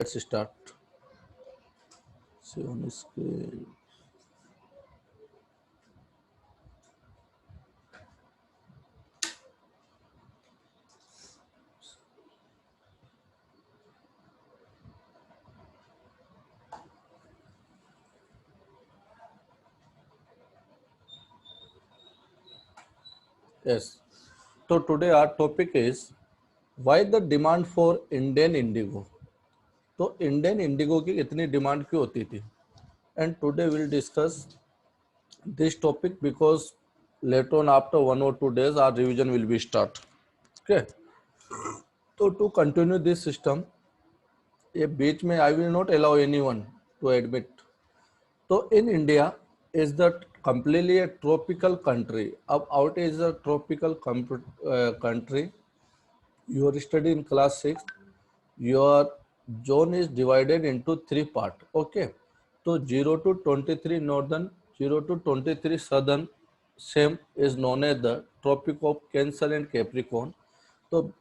Let's start. See on screen. Yes. So today our topic is why the demand for Indian indigo. तो Indian Indigo की इतनी demand क्यों होती थी? And today will discuss this topic because later on after 1 or 2 days our revision will be start. Okay. So to continue this system, ये बीच में I will not allow anyone to admit. तो in India is the completely a tropical country. अब out is a tropical country. You are studying in class 6. Your zone is divided into three parts. Okay. So 0 to 23 northern, 0 to 23 southern, same is known as the Tropic of Cancer and Capricorn. So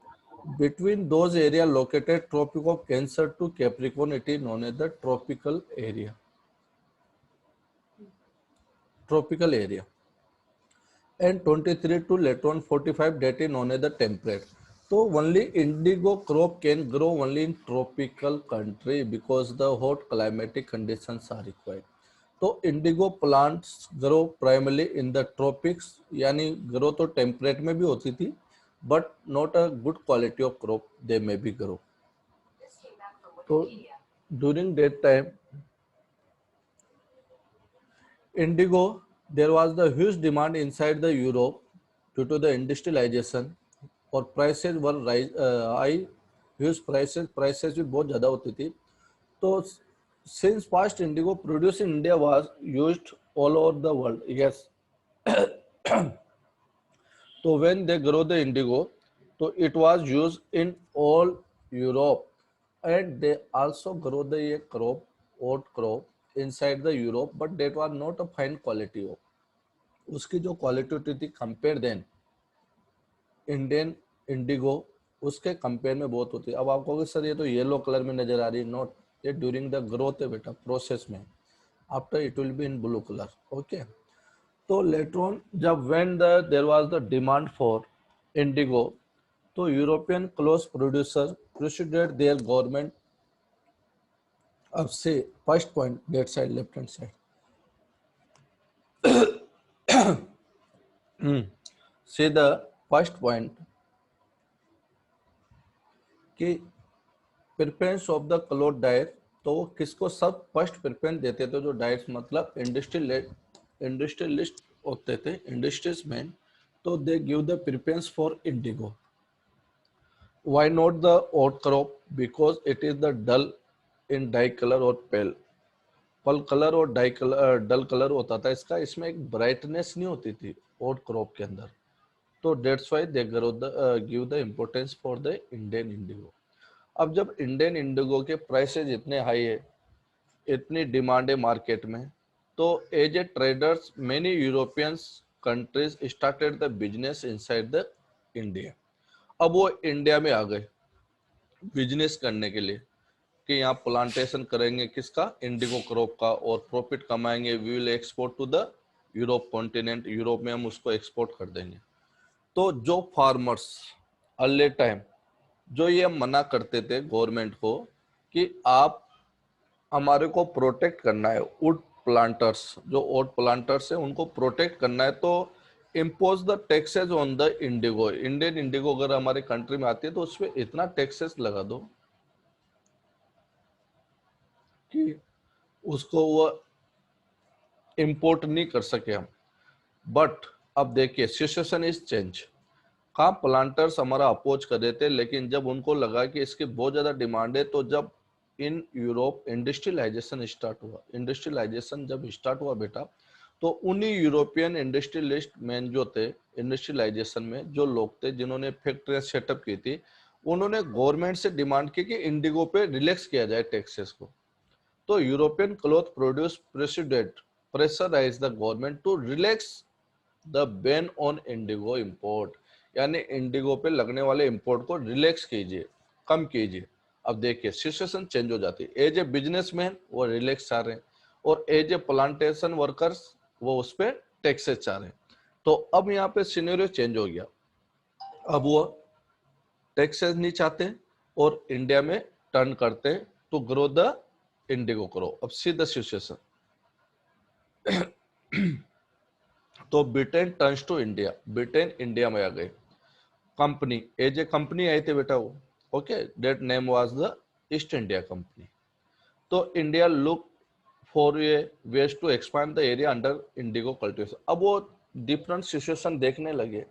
between those area located Tropic of Cancer to Capricorn, it is known as the tropical area. Tropical area. And 23 to later on 45 that is known as the temperate. So only indigo crop can grow only in tropical country because the hot climatic conditions are required. तो indigo plants grow primarily in the tropics, यानी grow तो temperate में भी होती थी but not a good quality of crop they may be grow. तो during that time indigo, there was the huge demand inside the Europe due to the industrialization और prices were high, huge prices भी बहुत ज़्यादा होती थी. तो since past indigo produced in India was used all over the world. Yes. So when they grow the indigo, so it was used in all Europe, and they also grow the crop, oat crop inside the Europe, but that was not a fine quality of. उसकी जो quality होती थी compare then Indian Indigo उसके compare में बहुत होती है. अब आप कहोगे सर ये तो येलो कलर में नजर आ रही है. नॉट, ये ड्यूरिंग द ग्रोथ है बेटा, प्रोसेस में. After it will be in blue colour. Okay. तो लेटर ऑन जब when the there was the demand for indigo, तो European cloth producer proceeded their government. अब से first point that side, left hand side, से the first point कि preference of the cloth dyer. तो वो किसको सब फर्स्ट प्रेफरेंस देते थे? जो डायर्स मतलब इंडस्ट्रियलिस्ट होते थे, इंडस्ट्रीज मैन. तो they give the preference for indigo. Why not the oat crop? Because it is the dull in dye colour और पेल. पल कलर और डाई कलर डल कलर होता था इसका, इसमें एक ब्राइटनेस नहीं होती थी ओट क्रॉप के अंदर. तो that's why they give the importance for the Indian indigo. अब जब इंडियन इंडिगो के प्राइसेज इतने हाई है, इतनी डिमांड है मार्केट में, तो as a traders many Europeans countries started the business inside the India. अब वो इंडिया में आ गए बिजनेस करने के लिए कि यहाँ प्लांटेशन करेंगे किसका? इंडिगो क्रॉप का, और प्रॉफिट कमाएंगे. We will export to the Europe continent, Europe में हम उसको एक्सपोर्ट कर देंगे. तो जो फार्मर्स अर्ली टाइम जो ये मना करते थे गवर्नमेंट को कि आप हमारे को प्रोटेक्ट करना है, वुड प्लांटर्स जो ओट प्लांटर्स है उनको प्रोटेक्ट करना है, तो impose the taxes on the Indigo. Indian Indigo अगर हमारे कंट्री में आती है तो उस पर इतना टैक्सेस लगा दो कि उसको वो इम्पोर्ट नहीं कर सके हम. बट अब देखिए सिचुएशन इज चेंज. कहाँ प्लांटर्स हमारा अपोज कर रहे थे, लेकिन जब उनको लगा कि इसकी बहुत ज्यादा डिमांड है, तो जब इन यूरोप इंडस्ट्रियलाइजेशन स्टार्ट हुआ, इंडस्ट्रियलाइजेशन जब स्टार्ट हुआ बेटा, तो उन्हीं यूरोपियन इंडस्ट्रियलिस्ट मैन जो थे इंडस्ट्रियलाइजेशन में जो लोग थे जिन्होंने फैक्ट्रियां सेटअप की थी, उन्होंने गवर्नमेंट से डिमांड की कि इंडिगो पे रिलैक्स किया जाए टैक्सेस को. तो European cloth produce president pressurise the government to relax the ban on indigo import, यानी इंडिगो पे लगने वाले इंपोर्ट को रिलैक्स कीजिए, कम कीजिए. अब देखिए सिचुएशन चेंज हो जाती है। एज ए बिजनेसमैन वो रिलैक्स चाह रहे हैं और एज ए प्लांटेशन वर्कर्स वो उस पर टैक्सेस चाह रहे हैं। तो अब यहाँ पे सिनेरियो चेंज हो गया, अब वो टैक्सेस नहीं चाहते और इंडिया में टर्न करते हैं टू ग्रो द इंडिगो करो। अब सी द सिचुएशन, तो Britain turns to India, Britain India में आ गए, कंपनी एज ए कंपनी आई थे बेटा वो, ओके, that name was the East India company. तो India look for a ways to expand the area under indigo cultivation. अब वो डिफरेंट सिचुएशन देखने लगे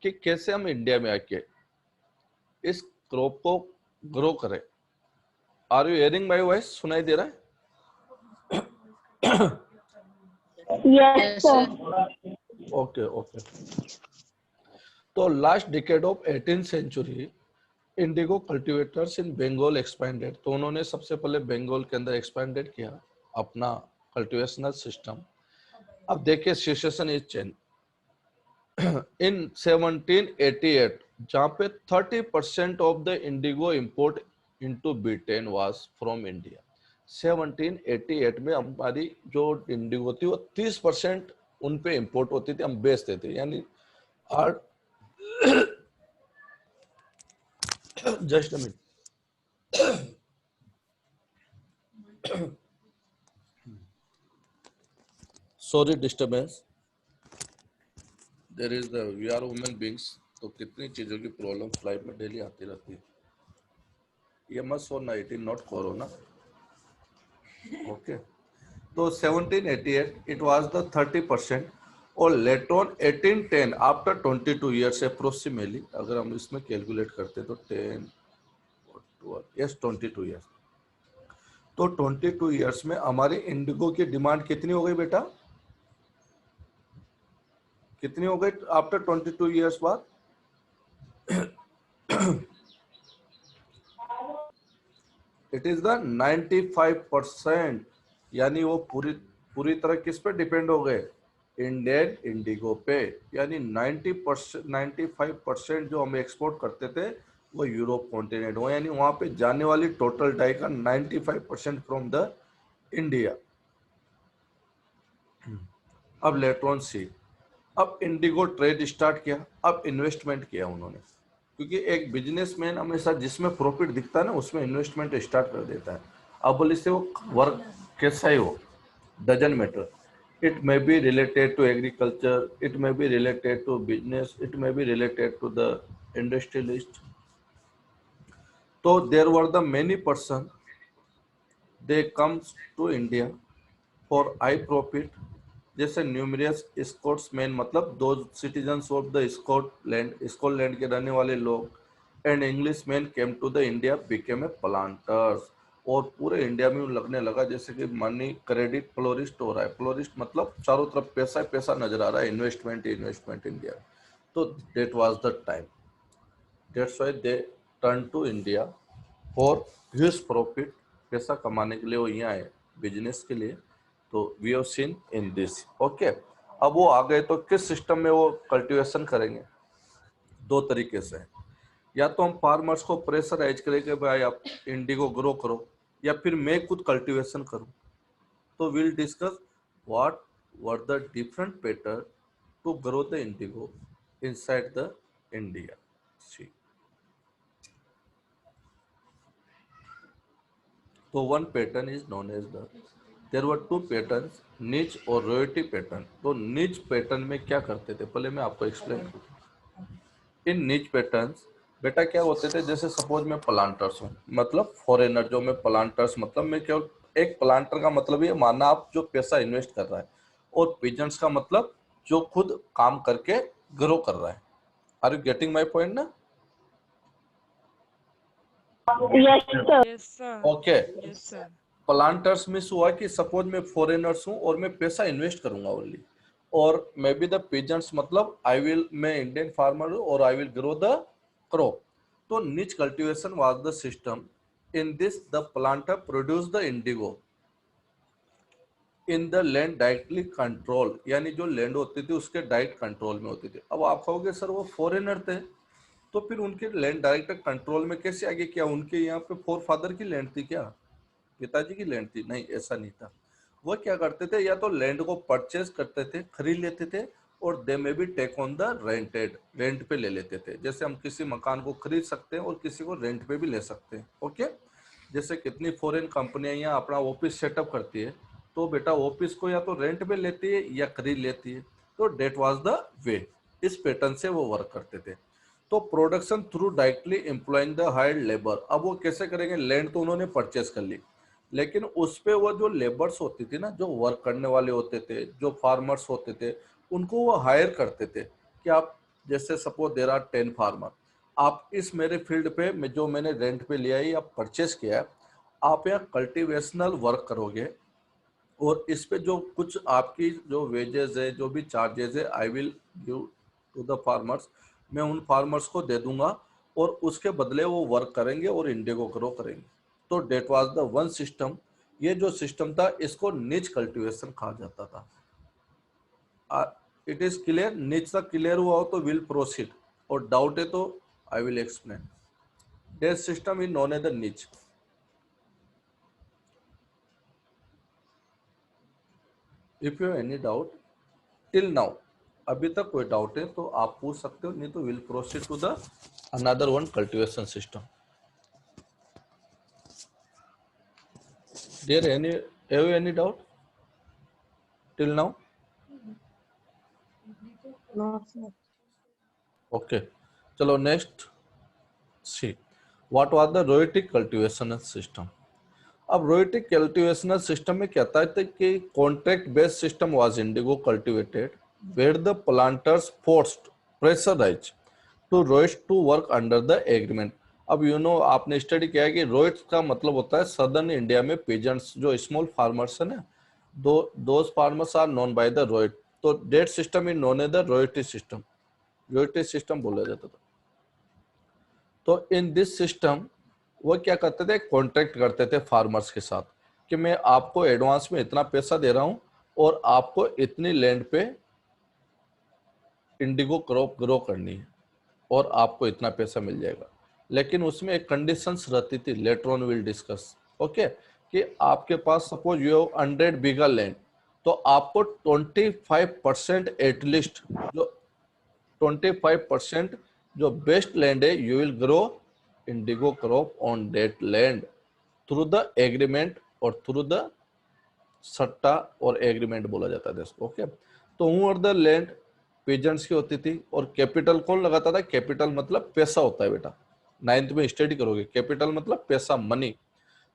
कि कैसे हम इंडिया में आके इस क्रॉप को ग्रो करें। Are you hearing my voice? सुनाई दे रहा है? Yes, sir. Okay okay. तो last decade of 18th century indigo cultivators in Bengal expanded. तो उन्होंने सबसे पहले बंगाल के अंदर एक्सपेंडेड किया अपना कल्टीवेशनल सिस्टम। अब देखिए सिचुएशन इज चेंज इन 1788, जहां पे 30% of the Indigo import into Britain was from India. 1788 में हमारी जो इंडिगो थी वो 30% उन पे इंपोर्ट होती थी, हम बेचते थे। यानी are just a minute, sorry disturbance, there is the we are human beings, तो कितनी चीजों की प्रॉब्लम लाइफ में डेली आती रहती है। ये मत सोना, it is not corona, okay. तो 1788 इट वाज द 30% और later on 1810 after 22 years approximately, अगर हम इसमें कैलकुलेट करते तो 10 यस 22 ईयर्स, तो 22 ईयर्स में हमारी इंडिगो की डिमांड कितनी हो गई बेटा? कितनी हो गई आफ्टर 22 ईयर्स बाद? It is the 95%। यानी वो पूरी पूरी तरह किस पे डिपेंड हो गए? इंडियन इंडिगो पे। यानी 90%, 95% जो हम एक्सपोर्ट करते थे वो यूरोप कॉन्टिनेंट हो, यानी वहां पे जाने वाली टोटल डाई का 95% फ्रॉम द इंडिया। अब लेट्रॉन सी, अब इंडिगो ट्रेड स्टार्ट किया, अब इन्वेस्टमेंट किया उन्होंने, क्योंकि एक बिजनेसमैन हमेशा जिसमें प्रॉफिट दिखता है ना उसमें इन्वेस्टमेंट स्टार्ट कर देता है। अब बोले से वो वर्क कैसा ही हो, doesn't matter, it may be related to agriculture, it may be related to business, it may be related to the industrialist. तो there were the many person, they comes to India for high profit, जैसे numerous Scotsman, मतलब दो citizens of the Scotland के रहने वाले लोग, and English man came to the India became a planters. और पूरे इंडिया में लगने लगा जैसे कि मनी क्रेडिट फ्लोरिस्ट हो रहा है। फ्लोरिस्ट मतलब चारों तरफ पैसा ही पैसा नजर आ रहा है, इन्वेस्टमेंट इन्वेस्टमेंट इंडिया। तो that was the time, that's why they turn to India for huge profit. पैसा कमाने के लिए वो यहाँ आए, बिजनेस के लिए। तो we have seen in this, okay. अब वो आ गए तो किस सिस्टम में वो कल्टीवेशन करेंगे? दो तरीके से, या तो हम फार्मर्स को प्रेशराइज करें कि भाई आप इंडिगो ग्रो करो, या फिर मैं खुद कल्टीवेशन करूं। तो will discuss what were the different pattern to grow the indigo inside the India. See, तो one pattern is known as the, there were two patterns, nij और रॉयल्टी पैटर्न। तो निच पैटर्न में क्या करते थे पहले मैं आपको एक्सप्लेन करूँ। इन निच पैटर्न्स बेटा क्या होते थे, जैसे सपोज मैं प्लांटर्स हूँ, मतलब फॉरेनर, जो मैं प्लांटर्स मतलब मैं केवल एक प्लांटर का मतलब ये मानना आप जो पैसा इन्वेस्ट कर रहा है, और पिजेंट्स का मतलब जो खुद काम करके ग्रो कर रहा है। Are you getting my point ना? Yes, sir. Yes, sir. Okay. Yes, sir. Planters में हुआ कि सपोज मैं फॉरेनर्स हूँ और मैं पैसा इन्वेस्ट करूंगा ओनली, और मे बी द पिजेंट्स मतलब आई विल, मैं इंडियन फार्मर हूँ और I will grow the crop. तो निच cultivation was the system, in this the planter produce the Indigo in the land directly control, यानी जो लैंड होती थी उसके डायरेक्ट कंट्रोल में होती थी। अब आप कहोगे सर वो फॉरेनर थे, तो फिर उनके लैंड डायरेक्ट कंट्रोल में कैसे आगे? क्या उनके यहाँ पे फोर फादर की लैंड थी क्या? पिताजी की लैंड थी? नहीं, ऐसा नहीं था। वो क्या करते थे, या तो लैंड को परचेज करते थे, खरीद लेते थे, और दे में भी take on the rented, rent पे ले लेते थे। जैसे हम किसी मकान को खरीद सकते हैं और किसी को रेंट पे भी ले सकते हैं। ओके, जैसे कितनी फॉरेन कंपनियां यहाँ अपना ऑफिस सेटअप करती है, तो बेटा ऑफिस को या तो रेंट पे लेती है या खरीद लेती है। तो डेट वाज द वे, इस पैटर्न से वो वर्क करते थे। तो production through directly employing the hired labour, अब वो कैसे करेंगे? लैंड तो उन्होंने परचेस कर ली, लेकिन उस पे वो जो लेबर्स होती थी ना, जो वर्क करने वाले होते थे, जो फार्मर्स होते थे, उनको वो हायर करते थे कि आप, जैसे सपोज देर आर 10 फार्मर, आप इस मेरे फील्ड पे में जो मैंने रेंट पे लिया है या परचेस किया है, आप यहाँ कल्टीवेशनल वर्क करोगे, और इस पे जो कुछ आपकी जो वेजेस है, जो भी चार्जेस है, I will give to the farmers, मैं उन फार्मर्स को दे दूंगा, और उसके बदले वो वर्क करेंगे और इंडिगो ग्रो करेंगे। तो that was the one system. ये जो सिस्टम था, इसको निच कल्टीवेशन कहा जाता था। It is clear? निच तक क्लियर हुआ हो तो विल प्रोसीड, और डाउट है तो I will explain. That system is known as the nij. If you any doubt till now, अभी तक कोई डाउट है तो आप पूछ सकते हो, नहीं तो will proceed to the another one cultivation system. There any, have any doubt till now? No, sir. Okay, चलो next see, what was the रोएटिक कल्टीवेशन सिस्टम। अब रोएटिक कल्टीवेशनल सिस्टम में क्या था कि contract based system was indigo cultivated, where the planters forced pressurise to ryots to work under the agreement. अब आपने स्टडी किया है कि रोइट्स का मतलब होता है सदर्न इंडिया में पीजेंट्स, जो स्मॉल फार्मर्स है ना, those farmers are known by the ryot. तो that system is known as the ryoti system, ryoti system बोला जाता था। तो इन दिस सिस्टम वो क्या करते थे, कॉन्ट्रैक्ट करते थे फार्मर्स के साथ कि मैं आपको एडवांस में इतना पैसा दे रहा हूं, और आपको इतनी लैंड पे इंडिगो क्रॉप ग्रो करनी है, और आपको इतना पैसा मिल जाएगा। लेकिन उसमें एक कंडीशंस रहती थी, later on will discuss. Okay, कि आपके पास suppose you have 100 bigha land, तो आपको 25% एटलीस्ट, जो 25% जो बेस्ट लैंड है, you will grow indigo crop on that land through the agreement, और थ्रू द सट्टा और एग्रीमेंट बोला जाता था इसको। ओके, तो और द लैंड पेजेंट्स की होती थी, और कैपिटल कौन लगाता था? कैपिटल मतलब पैसा होता है बेटा, 9th में स्टडी करोगे, कैपिटल मतलब पैसा, मनी।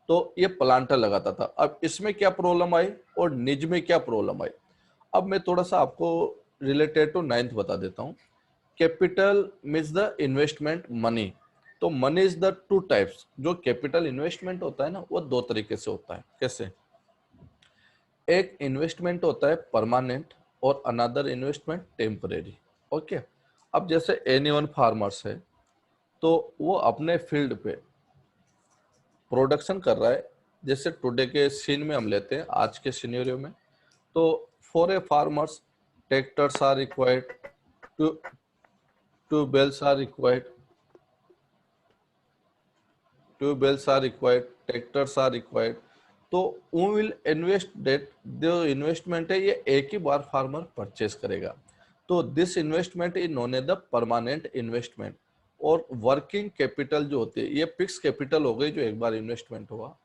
तो ये प्लांटर लगाता था। अब इसमें क्या प्रॉब्लम आई और निज में क्या प्रॉब्लम आई, अब मैं थोड़ा सा आपको रिलेटेड टू 9th बता देता हूँ। Capital means the investment money. तो money is the two types. जो कैपिटल इन्वेस्टमेंट होता है ना, वो दो तरीके से होता है। कैसे? एक इन्वेस्टमेंट होता है परमानेंट, और अनदर इन्वेस्टमेंट टेम्परेरी। ओके, अब जैसे एनी वन फार्मर्स है, तो वो अपने फील्ड पे प्रोडक्शन कर रहा है। जैसे टुडे के सीन में हम लेते हैं, आज के सिनेरियो में, तो for a farmers tractors are required, tubewells are required, tubewells are required, tractors are required. तो वो विल इन्वेस्ट डेट, जो इन्वेस्टमेंट है ये एक ही बार फार्मर परचेज करेगा। तो this investment is known as the permanent investment. और वर्किंग कैपिटल जो होती है, ये फिक्स कैपिटल हो गई जो एक बार इन्वेस्टमेंट हुआ,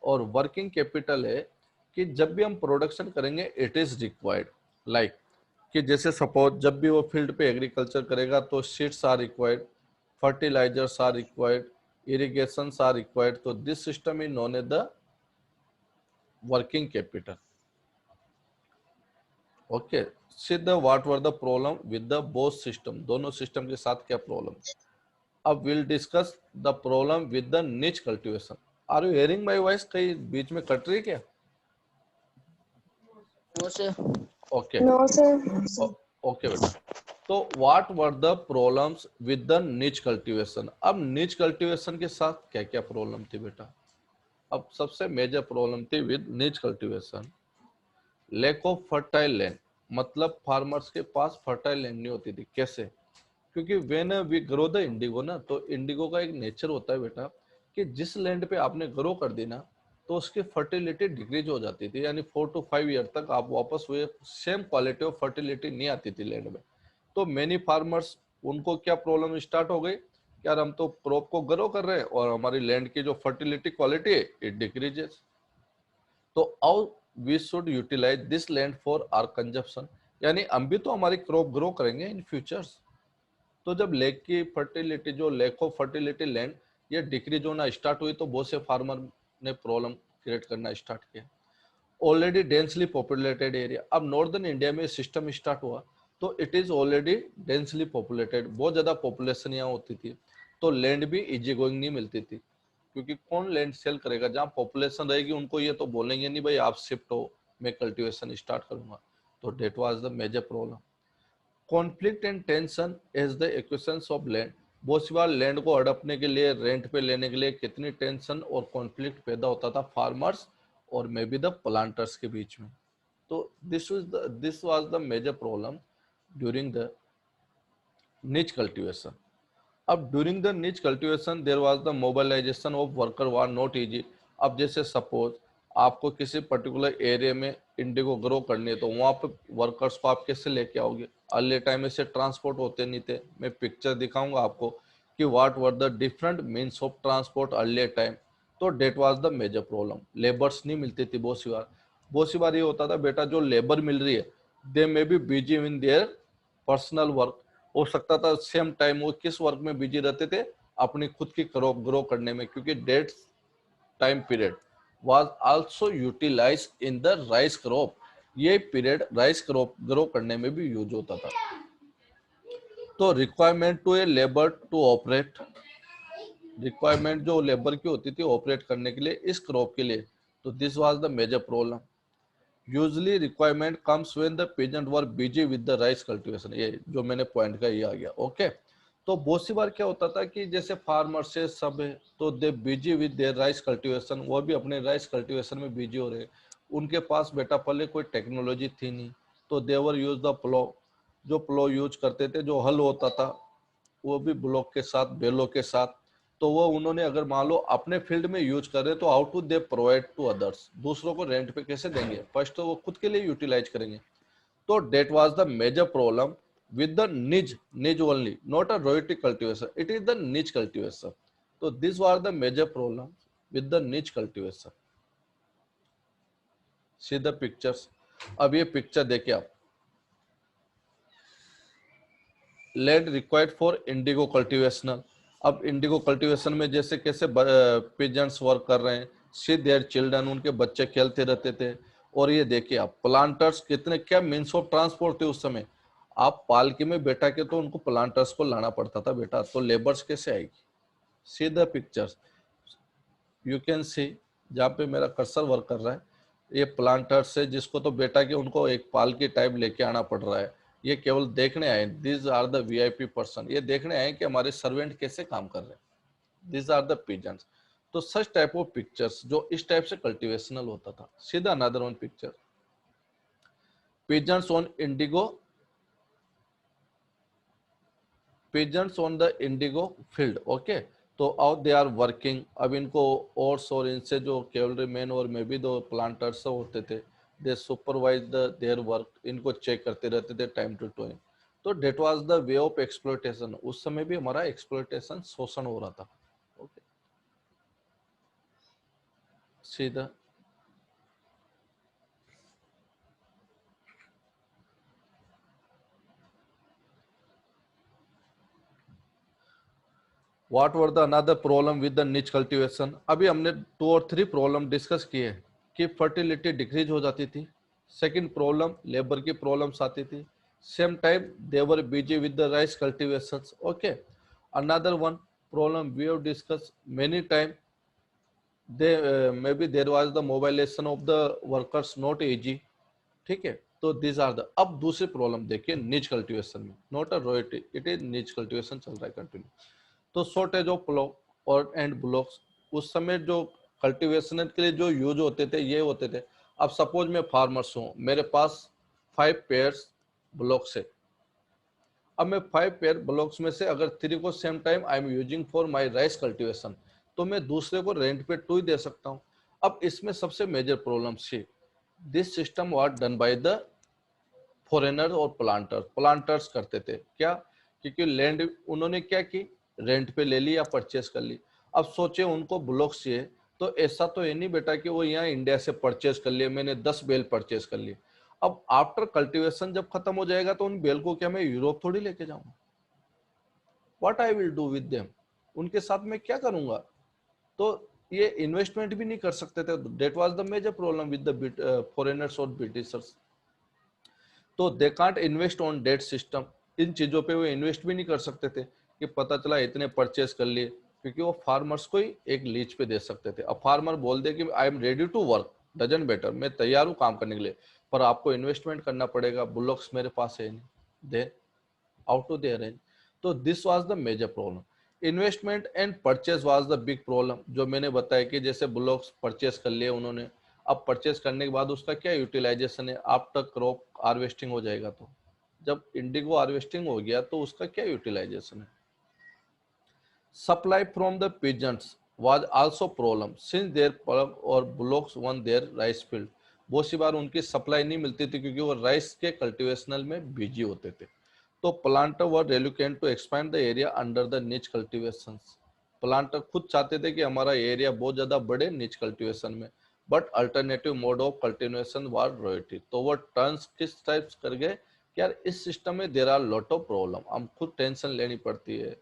और वर्किंग कैपिटल है कि जब भी हम प्रोडक्शन करेंगे इट इज रिक्वायर्ड। लाइक कि जैसे सपोज जब भी वो फील्ड पे एग्रीकल्चर करेगा, तो seeds are required, fertilisers are required, irrigations are required. So this system is known as the working capital. Okay, see the what were the problem with the both system, दोनों system के साथ क्या problem. अब we'll discuss the problem with the niche cultivation. Are you hearing my voice? कहीं बीच में cut रही है क्या? No, sir. Okay, No, sir. okay बेटा। तो what were the problems with the niche cultivation? अब niche cultivation के साथ क्या क्या प्रॉब्लम थी बेटा? अब सबसे मेजर प्रॉब्लम थी with niche cultivation, lack of fertile land. मतलब फार्मर्स के पास फर्टाइल लैंड नहीं होती थी। कैसे? क्योंकि when we grow the indigo ना, तो इंडिगो का एक नेचर होता है बेटा कि जिस लैंड पे आपने ग्रो कर दी ना, तो उसकी फर्टिलिटी डिक्रीज हो जाती थी, यानी 4 to 5 ईयर तक आप वापस हुए सेम क्वालिटी ऑफ फर्टिलिटी नहीं आती थी लैंड में। तो मेनी फार्मर्स, उनको क्या प्रॉब्लम स्टार्ट हो गई, यार हम तो क्रॉप को ग्रो कर रहे हैं और हमारी लैंड की जो फर्टिलिटी क्वालिटी है इट डिक्रीजेस। तो how we should utilise this land for our consumption, यानी हम भी तो हमारी क्रॉप ग्रो करेंगे इन फ्यूचर्स। तो जब लेक की फर्टिलिटी, जो लेक ऑफ फर्टिलिटी लैंड ये डिक्रीज होना स्टार्ट हुई, तो बहुत से फार्मर ने प्रॉब्लम क्रिएट करना स्टार्ट किया। ऑलरेडी डेंसली पॉपुलेटेड एरिया, अब नॉर्दर्न इंडिया में सिस्टम स्टार्ट हुआ, तो it is already densely populated, बहुत ज्यादा पॉपुलेशन यहाँ होती थी, तो लैंड भी इजी गोइंग नहीं मिलती थी, क्योंकि कौन लैंड सेल करेगा, जहाँ पॉपुलेशन रहेगी उनको ये तो बोलेंगे नहीं भाई आप शिफ्ट हो, मैं कल्टीवेशन स्टार्ट करूंगा। तो that was the major problem. Conflict and tension as the acquisitions of land, बहुत सी बार लैंड को हड़पने के लिए, रेंट पे लेने के लिए कितनी टेंशन और कॉन्फ्लिक्ट पैदा होता था फार्मर्स और मे बी द प्लांटर्स के बीच में। तो this was the major problem during the niche cultivation. अब during the niche cultivation there was the mobilisation of worker were not easy. अब जैसे सपोज आपको किसी पर्टिकुलर एरिया में इंडिगो ग्रो करनी है, तो वहाँ पे वर्कर्स को आप कैसे लेके आओगे? अर्ली टाइम में से ट्रांसपोर्ट होते नहीं थे। मैं पिक्चर दिखाऊंगा आपको कि what were the different means of transport early time. तो that was the major problem, labours नहीं मिलती थी बहुत सी बार। बहुत सी बार ये होता था बेटा, जो लेबर मिल रही है they may be busy in their personal work, हो सकता था सेम टाइम वो किस वर्क में बिजी रहते थे, अपनी खुद की क्रॉप ग्रो करने में, क्योंकि that time period was also utilise in the rice crop. ये पीरियड राइस क्रॉप ग्रो करने में भी यूज होता था। तो requirement to a labour to operate, requirement जो लेबर की होती थी ऑपरेट करने के लिए इस क्रॉप के लिए, तो this was the major problem. Usually requirement comes when the peasant were busy with the rice cultivation, ये जो मैंने पॉइंट का ये आ गया। ओके, तो बहुत सी बार क्या होता था कि जैसे फार्मर से सब है, तो they busy with their rice cultivation, वो भी अपने राइस कल्टीवेशन में बिजी हो रहे। उनके पास बेटा पहले कोई टेक्नोलॉजी थी नहीं, तो देवर यूज द प्लो, जो प्लो यूज करते थे, जो हल होता था वो भी ब्लॉक के साथ, बेलों के साथ। तो वो उन्होंने अगर मान लो अपने फील्ड में यूज कर रहे, तो how to they provide to others, दूसरों को रेंट पे कैसे देंगे? फर्स्ट तो वो खुद के लिए यूटिलाइज करेंगे। तो that was the major problem with the niche only, not a royalty cultivation, it is the niche cultivation. So these were the major problem with the niche cultivation. See the pictures. अब ये picture देखिए आप, land required for Indigo cultivational. अब Indigo cultivation में जैसे कैसे pigeons work कर रहे हैं, सी देयर चिल्ड्रन, उनके बच्चे खेलते रहते थे। और ये देखिए आप प्लांटर्स, कितने क्या मीन्स ऑफ ट्रांसपोर्ट थे उस समय। आप पालकी में बैठा के तो उनको प्लांटर्स को लाना पड़ता था बेटा, तो लेबर्स कैसे आएगी? See the pictures, you can see, जहाँ पे मेरा कर्सर वर्क कर रहा है, ये प्लांटर्स है जिसको तो बेटा के उनको एक पालकी टाइप लेके आना पड़ रहा है। ये केवल देखने आए, these are the VIP person, ये देखने आए कि हमारे सर्वेंट कैसे काम कर रहे हैं। These are the pigeons. तो सच टाइप ऑफ पिक्चर्स जो इस टाइप से कल्टीवेशनल होता था। सीधा another one picture, pigeons on indigo, pigeons on the indigo field. Okay, तो आउ दे आर वर्किंग। अब इनको और इनसे जो कैवलरी मैन और मे बी दो प्लांटर्स होते थे, they supervise the their work, इनको चेक करते रहते थे टाइम टू टाइम। तो that was the way of exploitation, उस समय भी हमारा एक्सप्लॉयटेशन, शोषण हो रहा था। ओके, सीधा what were the another problem with the niche cultivation. अभी हमने 2 और 3 प्रॉब्लम डिस्कस किए कि फर्टिलिटी डिक्रीज हो जाती थी। सेकंड प्रॉब्लम, लेबर की प्रॉब्लम्स आती थी। Same time they were busy with the rice cultivations. Okay, another one problem we have discuss many time, they may be there was the mobilisation of the workers not easy. ठीक है, तो this are the. अब दूसरी problem देखिए निच cultivation में, not a royalty, it is निच cultivation चल रहा है कंटिन्यू। तो शॉर्टेज ऑफ प्लो और एंड ब्लॉक्स, उस समय जो कल्टीवेशन के लिए जो यूज होते थे ये होते थे। अब सपोज मैं फार्मर्स हूँ, मेरे पास 5 पेयर्स ब्लॉक्स है, अब मैं 5 पेयर ब्लॉक्स में से अगर 3 को same time I am using for my rice cultivation, तो मैं दूसरे को रेंट पे 2 ही दे सकता हूँ। अब इसमें सबसे major problem see, this system was done by the foreigner और प्लांटर्स करते थे क्या, क्योंकि लैंड उन्होंने क्या की, रेंट पे ले ली या परचेस कर ली। अब सोचे उनको ब्लॉक्स चाहिए, तो ऐसा तो ये नहीं बेटा कि वो यहाँ इंडिया से परचेस कर लिए, मैंने 10 बेल परचेस कर लिए। अब आफ्टर कल्टीवेशन जब खत्म हो जाएगा तो उन बेल को क्या मैं यूरोप थोड़ी लेके जाऊंगा, what I will do with them, उनके साथ मैं क्या करूंगा। तो ये इन्वेस्टमेंट भी नहीं कर सकते थे। That was the major problem with the foreigners और ब्रिटिशर्स। तो they can't invest on that system, इन चीजों पे वो इन्वेस्ट भी नहीं कर सकते थे कि पता चला इतने परचेस कर लिए, क्योंकि वो फार्मर्स को ही एक लीज पे दे सकते थे। अब फार्मर बोल दे कि I am ready to work, doesn't better, मैं तैयार हूँ काम करने के लिए, पर आपको इन्वेस्टमेंट करना पड़ेगा, बुलॉक्स मेरे पास है नहीं, they ought to they arrange. तो this was the major problem, investment and purchase was the big problem. जो मैंने बताया कि जैसे बुलॉक्स परचेस कर लिए उन्होंने, अब परचेस करने के बाद उसका क्या यूटिलाइजेशन है, आफ्टर क्रॉप हार्वेस्टिंग हो जाएगा, तो जब इंडिगो हार्वेस्टिंग हो गया तो उसका क्या यूटिलाइजेशन है। Supply from the peasants was also problem since their pug और bullocks one their rice field. बहुत सी बार उनकी सप्लाई नहीं मिलती थी क्योंकि वो राइस के कल्टीवेशनल में बिजी होते थे। तो planter were reluctant to expand the area under the niche cultivations. Planter खुद चाहते थे कि हमारा एरिया बहुत ज्यादा बढ़े निच कल्टीवेशन में, but alternative mode of cultivation war royalty. तो वो टर्न्स किस टाइप्स कर गए कि यार इस सिस्टम में there are lot of problem, हम खुद टेंशन लेनी पड़ती है,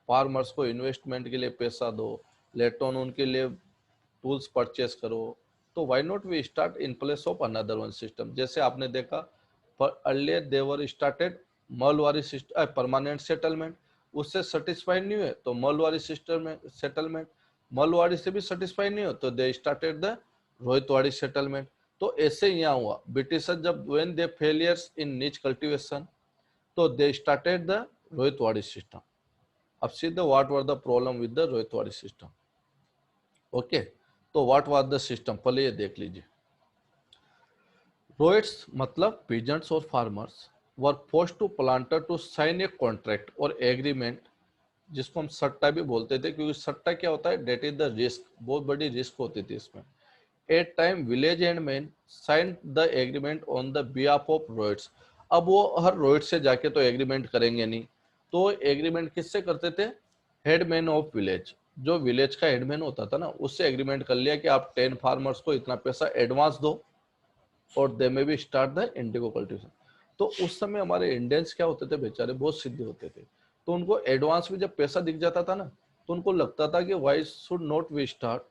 फार्मर्स को इन्वेस्टमेंट के लिए पैसा दो, लेट ऑन उनके लिए टूल्स परचेस करो, तो why not we start in place of another one system. जैसे आपने देखा earlier they were started Mahalwari system permanent settlement, उससे सेटिस्फाइड नहीं हुए तो मलवारी सिस्टम में सेटलमेंट, मलवाड़ी से भी सेटिस्फाइड नहीं हो तो दे स्टार्टेड द रोहितवाड़ी सेटलमेंट। तो ऐसे यहाँ हुआ, ब्रिटिशर्स जब when they failures in nij cultivation तो they started the ryotwari system. अब सीधे what were the problem with the ryotwari system. Okay, तो व्हाट वाज द सिस्टम पहले ये देख लीजिए। रोइट्स मतलब पीजेंट्स और farmers were forced to planter to sign a contract और एग्रीमेंट, जिसको हम सट्टा भी बोलते थे, क्योंकि सट्टा क्या होता है, डेट इज द रिस्क, बहुत बड़ी रिस्क होती थी इसमें। At time village and man sign the agreement on the behalf of ryots. अब वो हर रोइट से जाके तो एग्रीमेंट करेंगे नहीं, तो एग्रीमेंट किससे करते थे, हेडमैन ऑफ विलेज, जो विलेज का हेडमैन होता था ना, उससे एग्रीमेंट कर लिया कि आप 10 फार्मर्स को इतना पैसा एडवांस दो और दे में भी स्टार्ट द इंडिगो कल्टीवेशन। तो उस समय हमारे इंडियंस क्या होते थे बेचारे, बहुत सीधे होते थे, तो उनको एडवांस में जब पैसा दिख जाता था ना, तो उनको लगता था कि why should not we start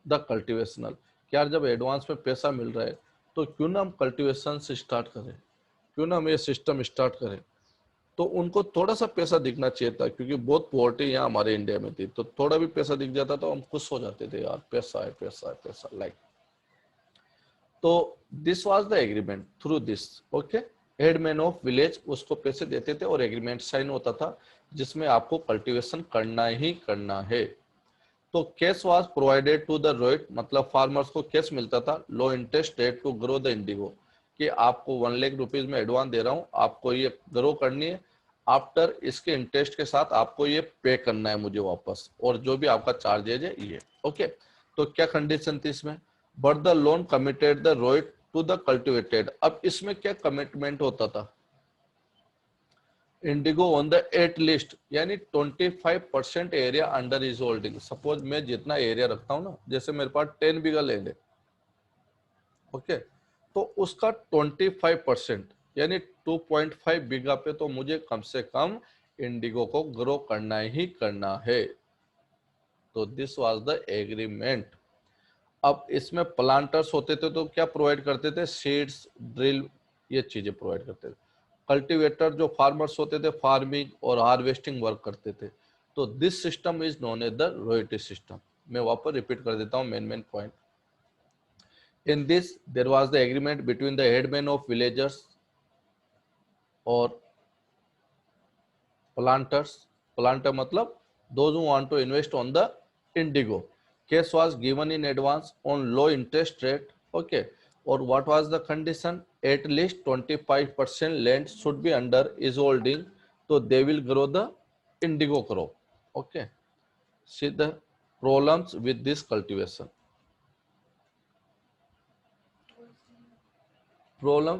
the cultivational, यार जब एडवांस में पैसा मिल रहा है तो क्यों ना हम कल्टीवेशन से स्टार्ट करें, क्यों ना हम ये सिस्टम स्टार्ट करें। तो उनको थोड़ा सा पैसा दिखना चाहिए था, क्योंकि बहुत पॉवर्टी यहाँ हमारे इंडिया में थी, तो थोड़ा भी पैसा दिख जाता तो हम खुश हो जाते थे, यार पैसा है पैसा है पैसा, लाइक। तो this was the agreement through this. Okay, headman of village उसको पैसे देते थे और एग्रीमेंट साइन होता था जिसमें आपको कल्टीवेशन करना ही करना है। तो cash was provided to the ryot, मतलब फार्मर्स को कैश मिलता था, low interest rate to grow the indigo, कि आपको 1 लाख रुपीज में एडवांस दे रहा हूँ, आपको ये ग्रो करनी है, आफ्टर इसके इंटरेस्ट के साथ आपको ये पे करना है मुझे वापस, और जो भी आपका चार्जेज है ये। ओके, तो क्या कंडीशन थी इसमें, but the loan committed the ryot to the cultivated. अब इसमें क्या कमिटमेंट होता था, indigo on the at least 25% area under is holding. Suppose मैं जितना एरिया रखता हूँ ना, जैसे मेरे पास 10 बीघा लैंड है, ओके, तो उसका 25% यानी 2.5 बीघा पे तो मुझे कम से कम इंडिगो को ग्रो करना ही करना है। तो दिस वाज द एग्रीमेंट। अब इसमें प्लांटर्स होते थे तो क्या प्रोवाइड करते थे, सीड्स, ड्रिल, ये चीजें प्रोवाइड करते थे। कल्टीवेटर जो फार्मर्स होते थे फार्मिंग और हार्वेस्टिंग वर्क करते थे। तो this system is known as the royalty system. मैं वापस रिपीट कर देता हूँ main point. In this there was the agreement between the headman of villagers और planters, planter matlab those who want to invest on the indigo, cash was given in advance on low interest rate, okay, और what was the condition? At least 25% land should be under is holding, so they will grow the indigo crop. Okay, see the problems with this cultivation. Problem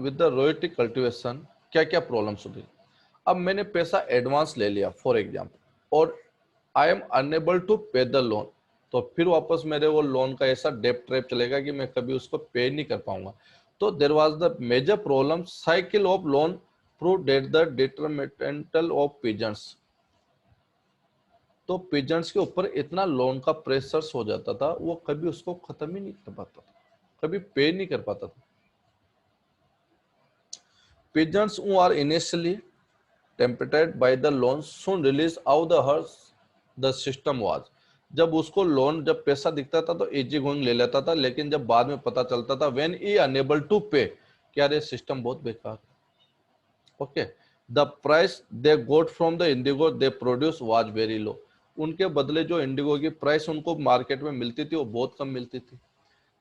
with the royalty cultivation, क्या क्या problems होती? अब मैंने पैसा advance ले लिया for example और I am unable to पे द लोन, तो फिर वापस मेरे वो लोन का ऐसा डेप्ट ट्रैप चलेगा कि मैं कभी उसको पे नहीं कर पाऊंगा. तो there was the major problem cycle of loan prove that the detrimental of peasants. तो पिजेंट्स के ऊपर इतना लोन का प्रेशर हो जाता था, वो कभी उसको खत्म ही नहीं कर पाता था, कभी पे नहीं कर पाता था. Pigeons who are initially tempted by the loan soon realize how the system was. जब उसको लोन, जब पैसा दिखता था तो इजी गोइंग ले लेता था, लेकिन जब बाद में पता चलता था व्हेन ही अनेबल टू पे, क्या ये सिस्टम बहुत बेकार है. Okay, the price they got from the indigo they produce was very low. उनके बदले जो इंडिगो की प्राइस उनको मार्केट में मिलती थी वो बहुत कम मिलती थी.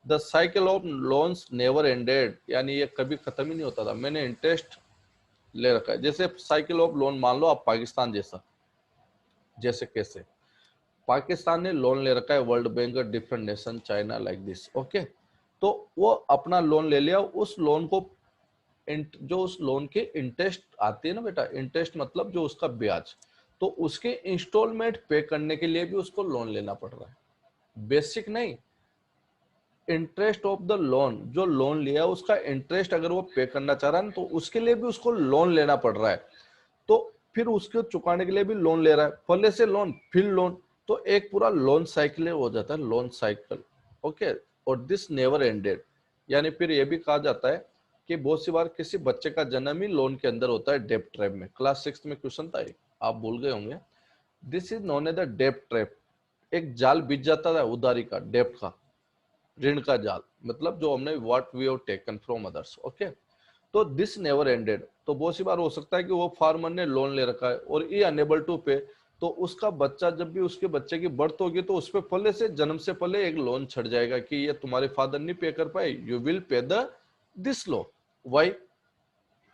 The cycle of loans never ended, यानी ये कभी खत्म ही नहीं होता था. मैंने इंटरेस्ट ले रखा है, जैसे साइकिल ऑफ लोन मान लो आप पाकिस्तान जैसा, जैसे कैसे पाकिस्तान ने लोन ले रखा है world bank, different nation, China, like this. Okay, तो वो अपना लोन ले लिया, उस लोन को जो उस लोन के इंटरेस्ट आती है ना बेटा, इंटरेस्ट मतलब जो उसका ब्याज, तो उसके इंस्टॉलमेंट पे करने के लिए भी उसको लोन लेना पड़ रहा है. बेसिक नहीं, इंटरेस्ट ऑफ द लोन, जो लोन लिया उसका इंटरेस्ट अगर वो पे करना चाह रहा है तो उसके लिए भी उसको लोन लेना पड़ रहा है. तो फिर उसको चुकाने के लिए भी लोन ले रहा है, पहले से लोन फिर लोन, तो एक पूरा लोन साइकिल हो जाता है, लोन साइकिल. ओके, और दिस नेवर एंडेड, यानी फिर ये भी कहा जाता है कि बहुत सी बार किसी बच्चे का जन्म ही लोन के अंदर होता है, डेप्ट ट्रैप में. क्लास 6 में क्वेश्चन था, आप भूल गए होंगे. This is known as the डेप्ट ट्रैप. एक जाल बिछ जाता था उधारी का, डेप्ट का, ऋण का जाल, मतलब जो हमने what we have taken from others. Okay, तो दिस नेवर एंडेड. तो बहुत सी बार हो सकता है कि वो फार्मर ने लोन ले रखा है और ई अनेबल टू पे, तो उसका बच्चा, जब भी उसके बच्चे की बर्थ होगी तो उस पर पहले से, जन्म से पहले एक लोन छड़ जाएगा कि ये तुम्हारे फादर नहीं पे कर पाए, you will pay the this low. Why?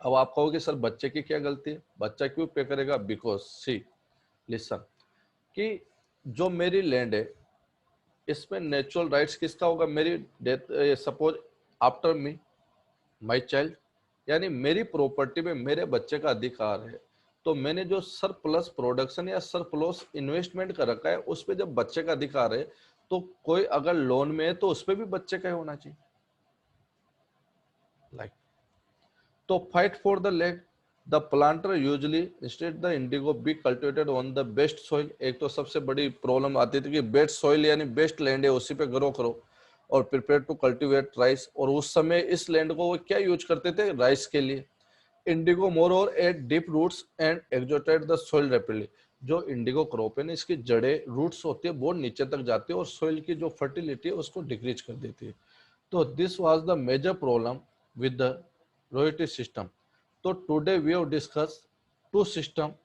अब आप कहोगे सर बच्चे की क्या गलती है, बच्चा क्यों पे करेगा? बिकॉज सी लिसन, कि जो मेरी लैंड है इसमें नेचुरल राइट्स किसका होगा? मेरी death, suppose after me my child, यानी मेरी प्रॉपर्टी में मेरे बच्चे का अधिकार है. तो मैंने जो सरप्लस प्रोडक्शन या सरप्लस इन्वेस्टमेंट कर रखा है उस पे जब बच्चे का अधिकार है, तो कोई अगर लोन में है तो उस पे भी बच्चे का होना चाहिए. लाइक, तो fight for the land, the planter usually instead the Indigo be cultivated on the best soil. एक तो सबसे बड़ी प्रॉब्लम आती थी कि बेस्ट सॉइल यानी बेस्ट लैंड है उसी पे ग्रो करो, और प्रिपेयर टू कल्टीवेट राइस. और उस समय इस लैंड को वो क्या यूज करते थे? राइस के लिए. इंडिगो मोर और at deep roots and exhausted the soil rapidly. जो इंडिगो क्रॉप है ना, इसकी जड़ें, रूट्स होती है, बहुत नीचे तक जाती है और सॉइल की जो फर्टिलिटी है उसको डिक्रीज कर देती है. तो this was the major problem with the royalty system. So today we have discussed two system.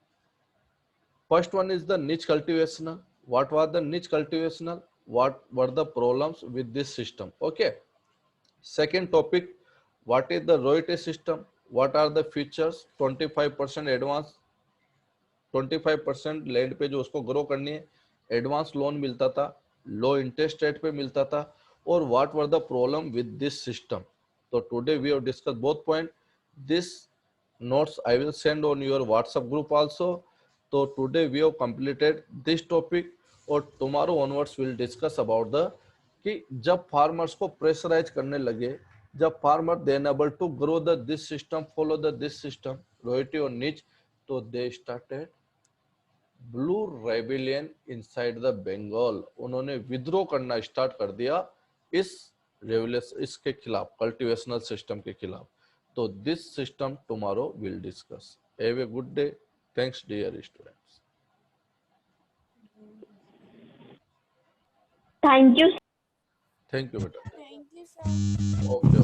First one is the niche cultivational. What was the niche cultivational? What were the problems with this system? Okay. Second topic, what is the royalty system? What are the features? 25% advance, 25% land पे जो उसको grow करनी है, advance loan मिलता था, low interest rate पे मिलता था, और what were the problem with this system. तो today we have discuss both point. This notes I will send on your WhatsApp group also. So today we have completed this topic, और tomorrow onwards we'll discuss about the कि जब farmers को pressurise करने लगे, जब farmer they unable to grow the this system, follow the this system, royalty और niche, तो they started blue rebellion inside the Bengal. उन्होंने विद्रोह करना स्टार्ट कर दिया इस रेवुलेशन, इसके खिलाफ, कल्टीवेशनल सिस्टम के खिलाफ. तो this system tomorrow will discuss. Have a good day. Thanks dear students. Thank you. Thank you बेटा. Thank you, sir. ओके.